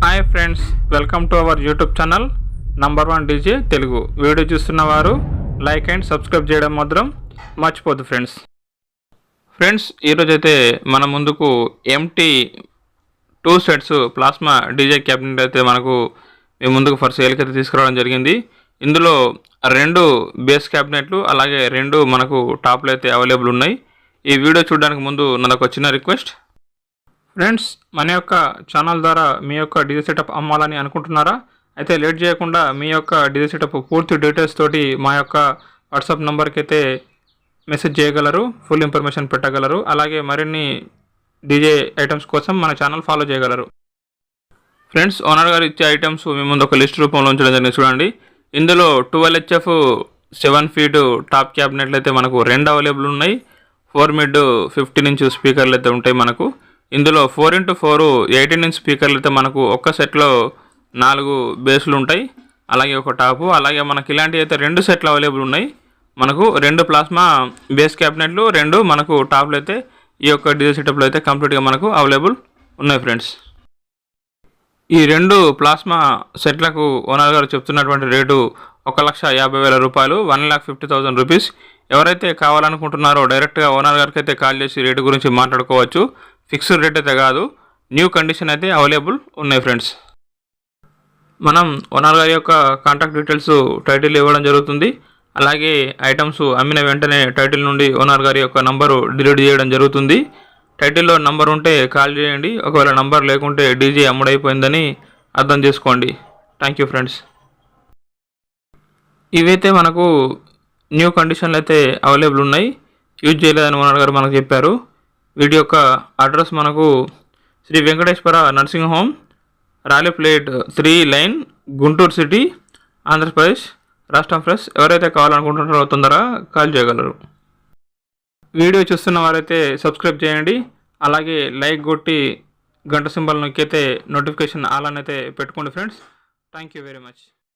Hi friends, welcome to our YouTube channel number 1 DJ Telugu. Video చూస్తున్న వారు like and subscribe చేయడం మాత్రం మర్చిపోద్దు ఫ్రెండ్స్. ఈరోజైతే మన ముందుకు MT 2 sets plasma DJ cabinet అయితే మనకు మీ ముందుకు ఫర్ సేల్కి అయితే తీసుకురావడం జరిగింది. ఇందులో 2 బేస్ క్యాబినెట్లు అలాగే 2 మనకు టాప్లు అయితే అవైలబుల్ ఉన్నాయి. ఈ వీడియో చూడడానికి ముందు నాదొక చిన్న రిక్వెస్ట్ ఫ్రెండ్స్, మన యొక్క ఛానల్ ద్వారా మీ యొక్క డీజే సెటప్ అమ్మాలని అనుకుంటున్నారా? అయితే లేట్ చేయకుండా మీ యొక్క డీజే సెటప్ పూర్తి డీటెయిల్స్ తోటి మా యొక్క వాట్సాప్ నెంబర్కి అయితే మెసేజ్ చేయగలరు, ఫుల్ ఇన్ఫర్మేషన్ పెట్టగలరు. అలాగే మరిన్ని డీజే ఐటమ్స్ కోసం మన ఛానల్ ఫాలో చేయగలరు. ఫ్రెండ్స్, ఓనర్ గారు ఇచ్చే ఐటమ్స్ మీ ముందు ఒక లిస్ట్ రూపంలో ఉంచడం జరిగింది. చూడండి, ఇందులో 12 HF 7 ఫీట్ టాప్ క్యాబినెట్లు అయితే మనకు 2 అవైలబుల్ ఉన్నాయి. 4 మిడ్ 15 ఇంచ్ స్పీకర్లు అయితే ఉంటాయి మనకు. ఇందులో 4x4 18 ఇంచ్ స్పీకర్లు అయితే మనకు ఒక్క సెట్లో 4 బేస్లు ఉంటాయి, అలాగే ఒక టాపు. అలాగే మనకి ఇలాంటివి అయితే 2 సెట్లు అవైలబుల్ ఉన్నాయి. మనకు 2 ప్లాస్మా బేస్ క్యాబినెట్లు, 2 మనకు టాప్లు అయితే ఈ యొక్క డీజే సెటప్లో అయితే కంప్లీట్గా మనకు అవైలబుల్ ఉన్నాయి ఫ్రెండ్స్. ఈ 2 ప్లాస్మా సెట్లకు ఓనర్ గారు చెప్తున్నటువంటి రేటు 1,50,000 రూపాయలు, 1,50,000 రూపీస్. ఎవరైతే కావాలనుకుంటున్నారో డైరెక్ట్గా ఓనర్ గారికి అయితే కాల్ చేసి రేటు గురించి మాట్లాడుకోవచ్చు. ఫిక్స్డ్ రేట్ అయితే కాదు, న్యూ కండిషన్ అయితే అవైలబుల్ ఉన్నాయి ఫ్రెండ్స్. మనం ఓనర్ గారి యొక్క కాంటాక్ట్ డీటెయిల్స్ టైటిల్ ఇవ్వడం జరుగుతుంది. అలాగే ఐటమ్స్ అమ్మిన వెంటనే టైటిల్ నుండి ఓనర్ గారి యొక్క నంబరు డిలీట్ చేయడం జరుగుతుంది. టైటిల్లో నంబర్ ఉంటే కాల్ చేయండి, ఒకవేళ నంబర్ లేకుంటే డీజే అమ్ముడైపోయిందని అర్థం చేసుకోండి. Thank you friends. ఇవైతే మనకు న్యూ కండిషన్లు అయితే అవైలబుల్ ఉన్నాయి, యూజ్ చేయలేదని ఓనర్ గారు మనకు చెప్పారు. వీటి యొక్క అడ్రస్ మనకు శ్రీ వెంకటేశ్వర నర్సింగ్ హోమ్, రాలిప్లేట్ 3 లైన్, గుంటూరు సిటీ, ఆంధ్రప్రదేశ్ రాష్ట్రం ఫ్రెండ్స్. ఎవరైతే కావాలనుకుంటున్నారో తొందరగా కాల్ చేయగలరు. వీడియో చూస్తున్న వారైతే సబ్స్క్రైబ్ చేయండి, అలాగే లైక్ కొట్టి గంట సింబల్ నొక్కితే నోటిఫికేషన్ ఆల్ అని అయితే పెట్టుకోండి friends. Thank you very much.